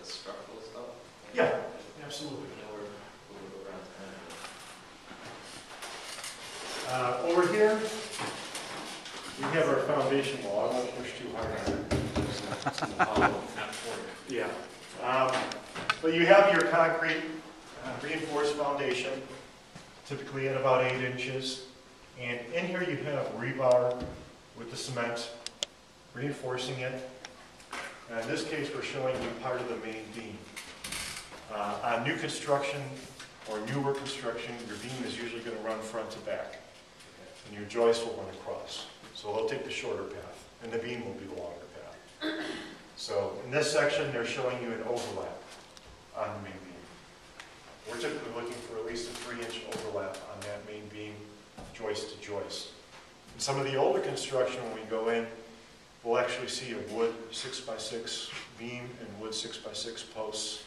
structural stuff? Yeah, absolutely. Over here, we have our foundation wall. I won't push too hard on it. Yeah. But you have your concrete reinforced foundation, typically at about 8 inches. And in here you have rebar with the cement, reinforcing it. And in this case, we're showing you part of the main beam. On new construction or newer construction, your beam is usually going to run front to back. And your joist will run across. So they'll take the shorter path, and the beam will be the longer path. So in this section, they're showing you an overlap on the main beam. We're typically looking for at least a 3-inch overlap on that main beam, joist to joist. In some of the older construction, when we go in, we'll actually see a wood 6x6 beam and wood 6x6 posts,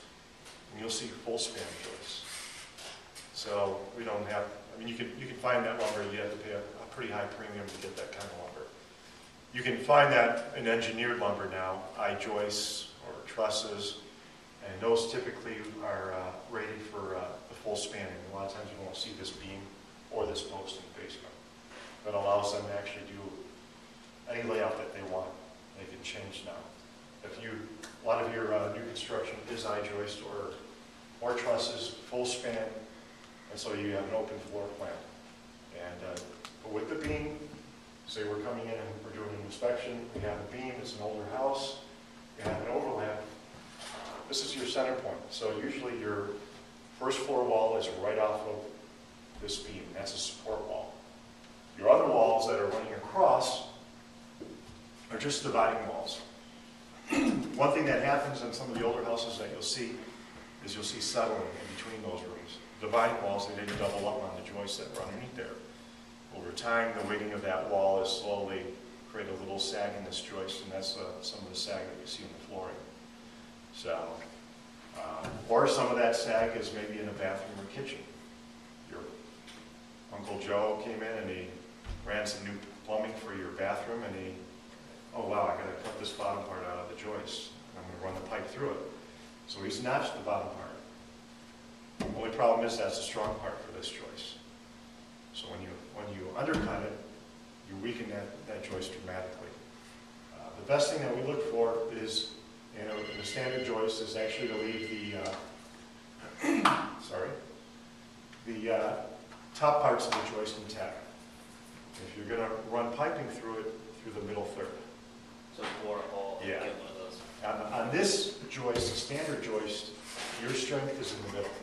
and you'll see full span joists. So we don't have, I mean, you can find that lumber. You have to pay a pretty high premium to get that kind of lumber. You can find that in engineered lumber now, I-joists or trusses, and those typically are rated for the full spanning. A lot of times you won't see this beam or this post in the basement. That allows them to actually do any layout that they want. They can change now. A lot of your new construction is I-joist or trusses, full span, and so you have an open floor plan. And but with the beam, say we're coming in and we're doing an inspection, we have a beam, it's an older house, you have an overlap. This is your center point. So usually your first floor wall is right off of this beam. That's a support wall. Your other walls that are running across are just dividing walls. One thing that happens in some of the older houses that you'll see is you'll see settling in between those rooms. Dividing walls, they didn't double up on the joists that were underneath there. Over time, the weighting of that wall is slowly create a little sag in this joist, and that's some of the sag that you see in the flooring. So, or some of that sag is maybe in a bathroom or kitchen. Your Uncle Joe came in and he ran some new plumbing for your bathroom, and he, oh wow, I got to cut this bottom part out of the joist, and I'm going to run the pipe through it. So he's notched the bottom part. The only problem is that's a strong part for this joist. So when you undercut it, you weaken that joist dramatically. The best thing that we look for is, in the standard joist, is actually to leave the top parts of the joist intact. If you're going to run piping through it, through the middle third. So bore a hole, yeah. Get one of those. On this joist, the standard joist, your strength is in the middle.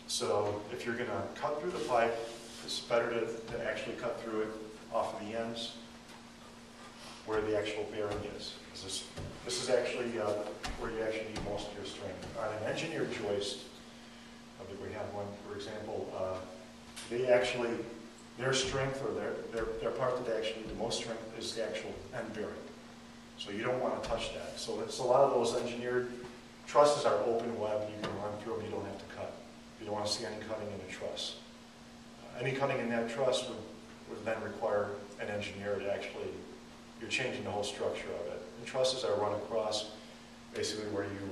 So if you're going to cut through the pipe, it's better to actually cut through it off of the ends where the actual bearing is. This is actually where you actually need most of your strength. On an engineered joist, I think we have one, for example, their strength, or their part that they actually need the most strength is the actual end bearing. So you don't want to touch that. So it's a lot of those engineered trusses are open web. You can run through them. You don't have to cut. You don't want to see any cutting in a truss. Any cutting in that truss would then require an engineer to actually, you're changing the whole structure of it. And trusses are run across basically where you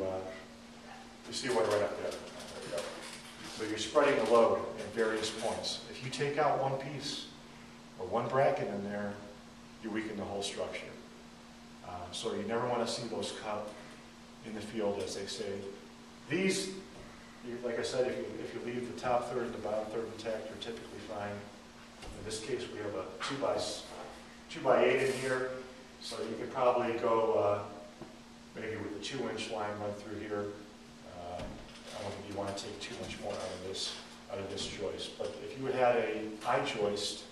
see one right up there. There we go. So you're spreading the load at various points. If you take out one piece or one bracket in there, you weaken the whole structure. So you never want to see those cut in the field, as they say. These, like I said, if you leave the top third and the bottom third intact, you're typically fine. In this case, we have a 2x8 in here, so you could probably go maybe with a 2-inch line run through here. I don't think you want to take too much more out of this joist. But if you had a I-joist,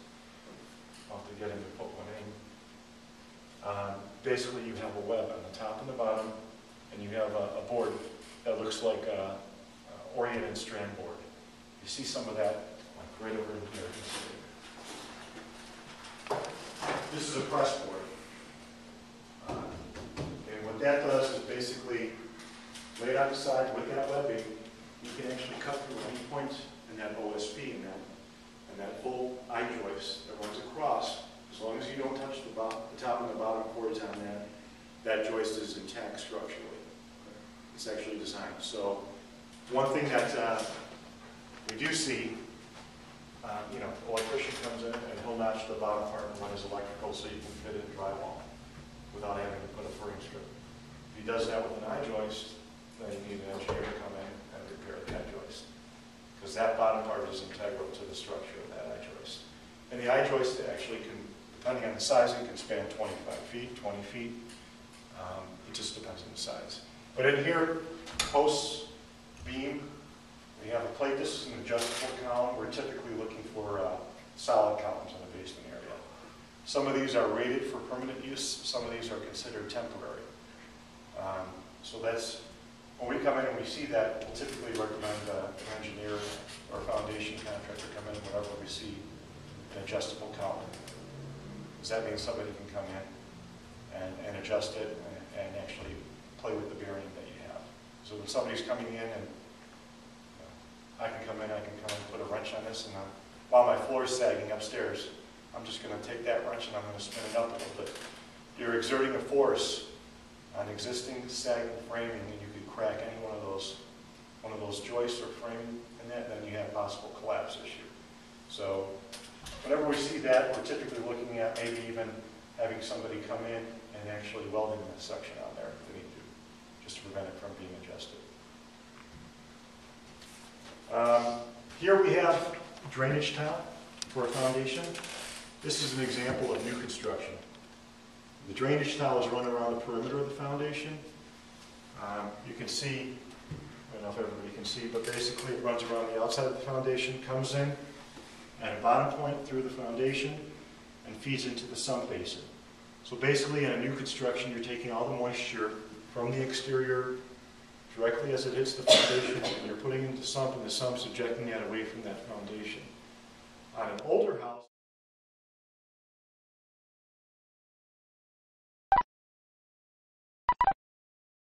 I'll have to get him to put one in. Basically, you have a web on the top and the bottom, and you have a board that looks like a oriented strand board. You see some of that like right over in here. This is a press board. And what that does is basically lay it on the side with that webbing. You can actually cut through any point in that OSB and that full I-joist that runs across. As long as you don't touch the top and the bottom cords on that joist is intact structurally. it's actually designed. So one thing that we do see, electrician comes in and he'll notch the bottom part and run his electrical so you can fit in drywall without having to put a footing strip. If he does that with an I-joist, then you need an engineer to come in and repair the I-joist, because that bottom part is integral to the structure of that I-joist. And the I-joist actually can, depending on the sizing, can span 25 feet, 20 feet. It just depends on the size. But in here, posts, beam, we have a plate. This is an adjustable column. We're typically looking for solid columns in the basement area. Some of these are rated for permanent use. Some of these are considered temporary. So that's, when we come in and we see that, we'll typically recommend an engineer or foundation contractor come in whenever we see an adjustable column. Because that means somebody can come in and adjust it and actually play with the bearing that you have. So when somebody's coming in and I can come in and put a wrench on this, and while my floor is sagging upstairs, I'm just going to take that wrench and I'm going to spin it up a little bit. You're exerting a force on existing sagging framing, and you could crack any one of those joists or framing in that, and then you have possible collapse issue. So whenever we see that, we're typically looking at maybe even having somebody come in and actually welding that section on there if we need to, just to prevent it from being adjusted. Here we have drainage tile for a foundation. This is an example of new construction. The drainage tile is run around the perimeter of the foundation. You can see, I don't know if everybody can see, but basically it runs around the outside of the foundation, comes in at a bottom point through the foundation, and feeds into the sump basin. So basically in a new construction, you're taking all the moisture from the exterior directly as it hits the foundation, and you're putting it into the sump, and the sump's ejecting that away from that foundation. On an older house,